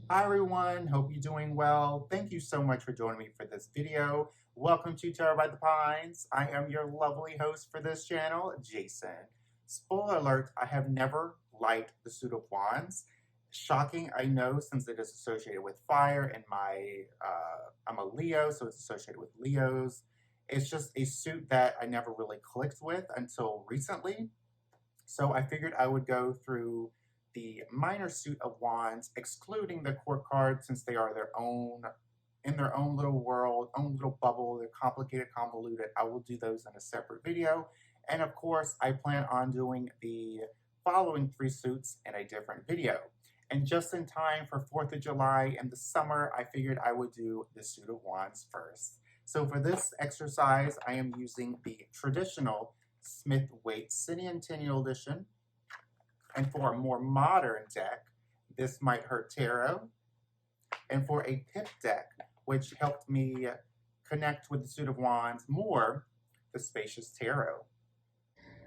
Hi everyone, hope you're doing well. Thank you so much for joining me for this video. Welcome to Tarot by the Pines. I am your lovely host for this channel, Jason. Spoiler alert, I have never liked the suit of wands. Shocking, I know, since it is associated with fire and I'm a Leo, so it's associated with Leos. It's just a suit that I never really clicked with until recently. So I figured I would go through the minor suit of wands, excluding the court cards since they are in their own little world, own little bubble. They're complicated, convoluted. I will do those in a separate video. And of course, I plan on doing the following three suits in a different video. And just in time for 4th of July and the summer, I figured I would do the suit of wands first. So for this exercise, I am using the traditional Smith-Waite Centennial Edition. And for a more modern deck, This Might Hurt Tarot. And for a pip deck, which helped me connect with the suit of wands more, the Spacious Tarot.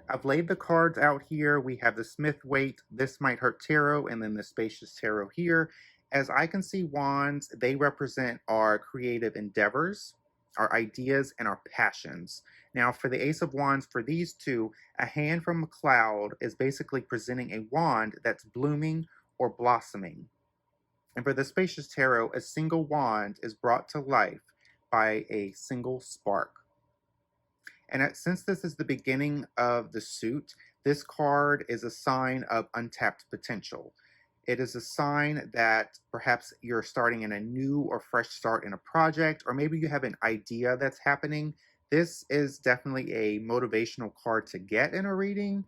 I've laid the cards out here. We have the Smith-Waite, This Might Hurt Tarot, and then the Spacious Tarot here. As I can see wands, they represent our creative endeavors, our ideas, and our passions. Now, for the Ace of Wands, for these two, a hand from a cloud is basically presenting a wand that's blooming or blossoming. And for the Spacious Tarot, a single wand is brought to life by a single spark. And since this is the beginning of the suit, this card is a sign of untapped potential. It is a sign that perhaps you're starting in a new or fresh start in a project, or maybe you have an idea that's happening. This is definitely a motivational card to get in a reading.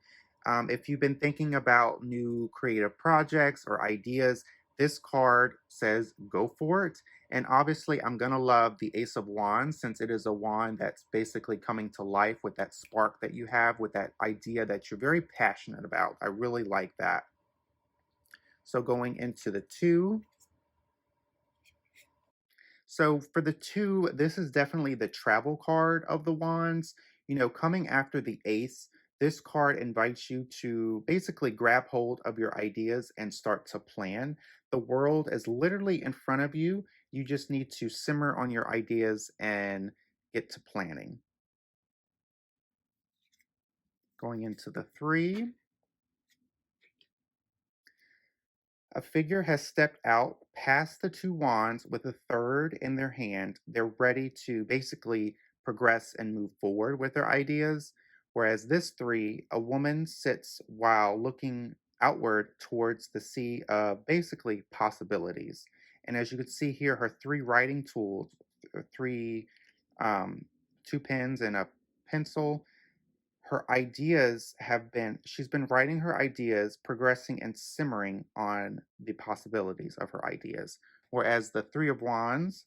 If you've been thinking about new creative projects or ideas, this card says go for it. And obviously, I'm going to love the Ace of Wands since it is a wand that's basically coming to life with that spark that you have, with that idea that you're very passionate about. I really like that. So going into the two. So for the two, this is definitely the travel card of the wands. You know, coming after the ace, this card invites you to basically grab hold of your ideas and start to plan. The world is literally in front of you. You just need to simmer on your ideas and get to planning. Going into the three. A figure has stepped out past the two wands with a third in their hand. They're ready to basically progress and move forward with their ideas. Whereas this three, a woman sits while looking outward towards the sea of basically possibilities. And as you can see here, her three writing tools, three, um, two pens and a pencil, her ideas she's been writing her ideas, progressing and simmering on the possibilities of her ideas. Whereas the three wands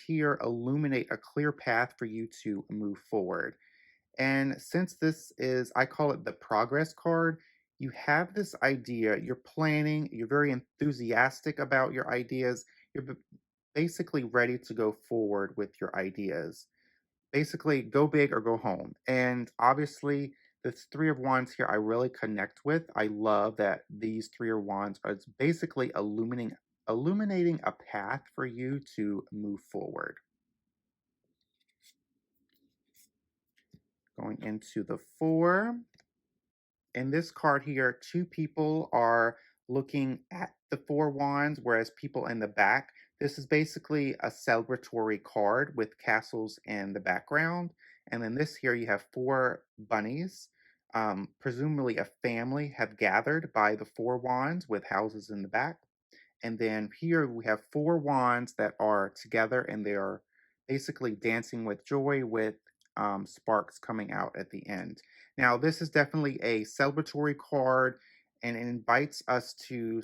here illuminate a clear path for you to move forward. And since this is, I call it the progress card, you have this idea, you're planning, you're very enthusiastic about your ideas, you're basically ready to go forward with your ideas. Basically, go big or go home. And obviously, this three of wands here, I really connect with. I love that these three of wands are basically illuminating a path for you to move forward. Going into the four. In this card here, two people are looking at the four wands, whereas people in the back, this is basically a celebratory card with castles in the background. And then this here, you have four bunnies. Presumably a family have gathered by the four wands with houses in the back. And then here we have four wands that are together and they are basically dancing with joy with sparks coming out at the end. Now, this is definitely a celebratory card and it invites us to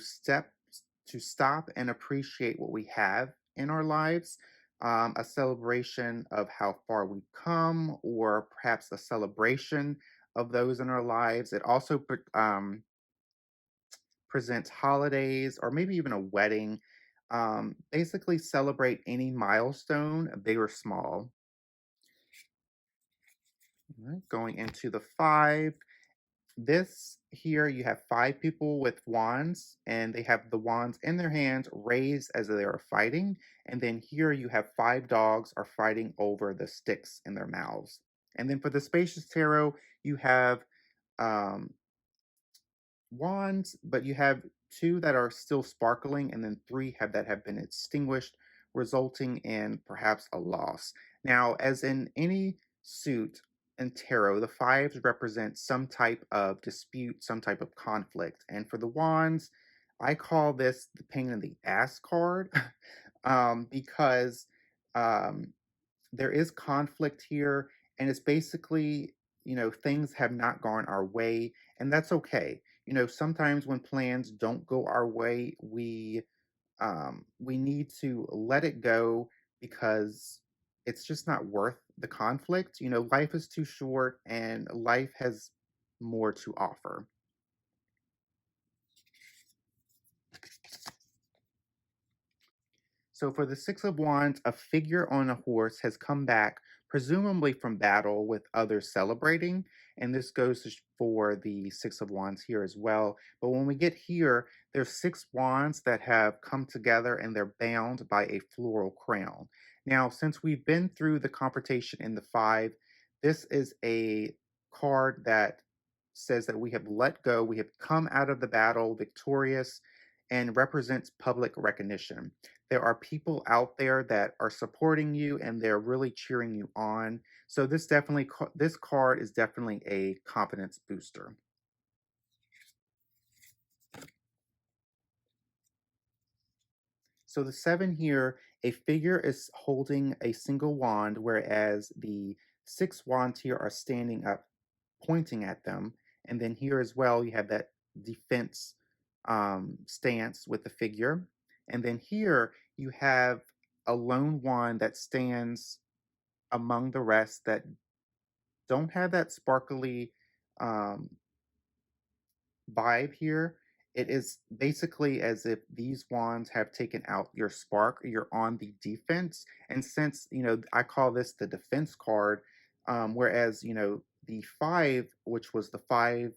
stop and appreciate what we have in our lives. A celebration of how far we've come, or perhaps a celebration of those in our lives. It also presents holidays or maybe even a wedding. Basically, celebrate any milestone, big or small. All right, going into the five. This here, you have five people with wands, and they have the wands in their hands raised as they are fighting. And then here you have five dogs are fighting over the sticks in their mouths. And then for the Spacious Tarot, you have um, wands, but you have two that are still sparkling, and then three that have been extinguished, resulting in perhaps a loss. Now, as in any suit in tarot, the fives represent some type of dispute, some type of conflict. And for the wands, I call this the pain in the ass card because um, there is conflict here, and it's basically, things have not gone our way, and that's okay. Sometimes when plans don't go our way, we need to let it go because it's just not worth the conflict. Life is too short, and life has more to offer. So for the Six of Wands, a figure on a horse has come back, presumably from battle, with others celebrating. And this goes for the Six of Wands here as well. But when we get here, there's six wands that have come together and they're bound by a floral crown. Now, since we've been through the confrontation in the five, this is a card that says that we have let go, we have come out of the battle victorious, and represents public recognition. There are people out there that are supporting you and they're really cheering you on. So this card is definitely a confidence booster. So the seven here, a figure is holding a single wand, whereas the six wands here are standing up, pointing at them. And then here as well, you have that defense stance with the figure. And then here you have a lone wand that stands among the rest that don't have that sparkly um, vibe here. It is basically as if these wands have taken out your spark. You're on the defense. And since, I call this the defense card, whereas, the five, which was the five,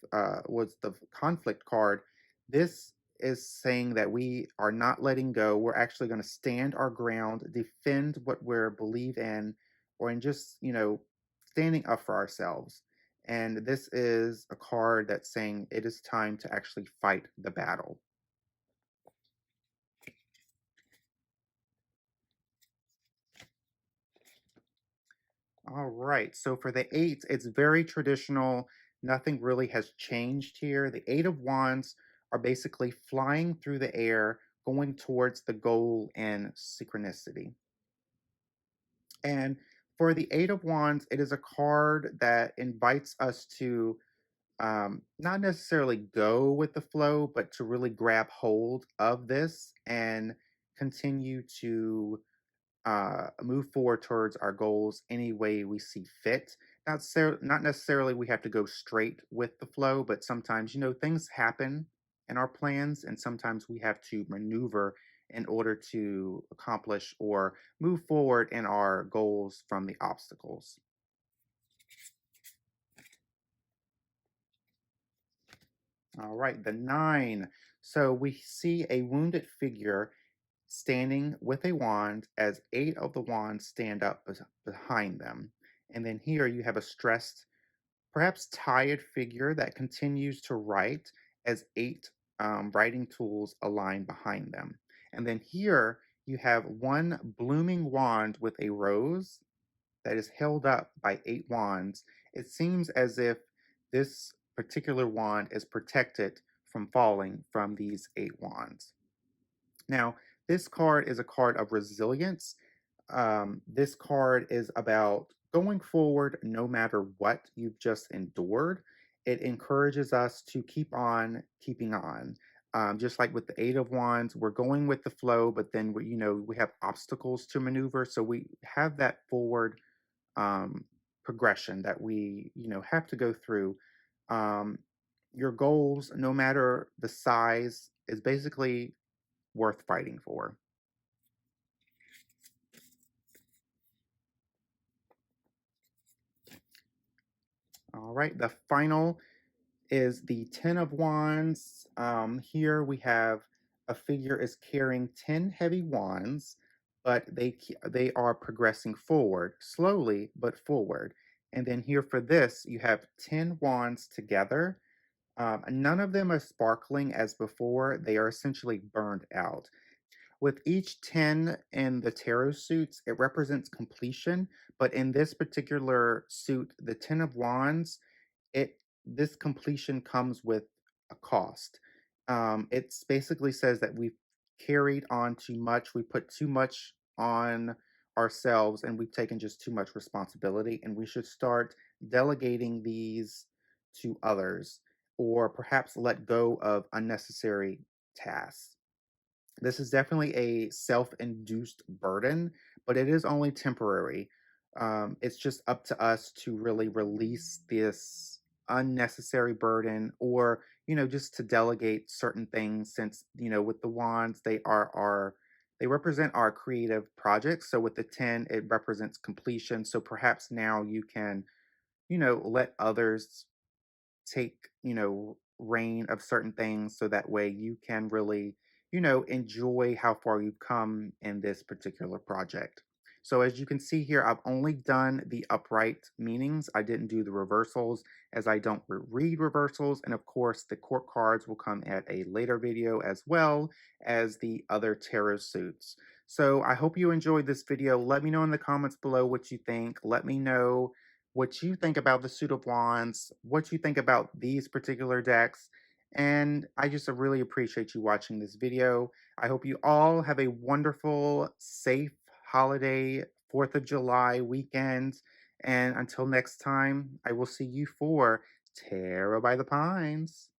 was the conflict card, this is saying that we are not letting go. We're actually going to stand our ground, defend what we believe in, or in just, standing up for ourselves. And this is a card that's saying it is time to actually fight the battle. All right. So for the eight, it's very traditional. Nothing really has changed here. The Eight of Wands are basically flying through the air, going towards the goal in synchronicity. And for the Eight of Wands, it is a card that invites us to not necessarily go with the flow, but to really grab hold of this and continue to move forward towards our goals any way we see fit. Not necessarily we have to go straight with the flow, but sometimes, things happen in our plans, and sometimes we have to maneuver in order to accomplish or move forward in our goals from the obstacles. All right, the nine. So we see a wounded figure standing with a wand as eight of the wands stand up behind them. And then here you have a stressed, perhaps tired figure that continues to write as eight writing tools align behind them. And then here you have one blooming wand with a rose that is held up by eight wands. It seems as if this particular wand is protected from falling from these eight wands. Now, this card is a card of resilience. This card is about going forward no matter what you've just endured. It encourages us to keep on keeping on. Just like with the Eight of Wands, we're going with the flow, but then we have obstacles to maneuver. So we have that forward progression that we have to go through. Um, your goals, no matter the size, is basically worth fighting for. All right, the final is the Ten of Wands. Here we have a figure is carrying 10 heavy wands, but they are progressing forward, slowly but forward. And then here for this, you have 10 wands together. None of them are sparkling as before. They are essentially burned out. With each 10 in the tarot suits, it represents completion. But in this particular suit, the 10 of wands, it this completion comes with a cost. It basically says that we've carried on too much, we put too much on ourselves, and we've taken just too much responsibility, and we should start delegating these to others, or perhaps let go of unnecessary tasks. This is definitely a self-induced burden, but it is only temporary. It's just up to us to really release this unnecessary burden, or just to delegate certain things, since with the wands, they represent our creative projects. So with the 10, it represents completion. So perhaps now you can let others take, reign of certain things, so that way you can really, enjoy how far you've come in this particular project. So as you can see here, I've only done the upright meanings. I didn't do the reversals, as I don't read reversals. And of course, the court cards will come at a later video, as well as the other tarot suits. So I hope you enjoyed this video. Let me know in the comments below what you think. Let me know what you think about the suit of wands, what you think about these particular decks, and I just really appreciate you watching this video. I hope you all have a wonderful, safe holiday 4th of July weekend, and until next time, I will see you for Tarot by the Pines.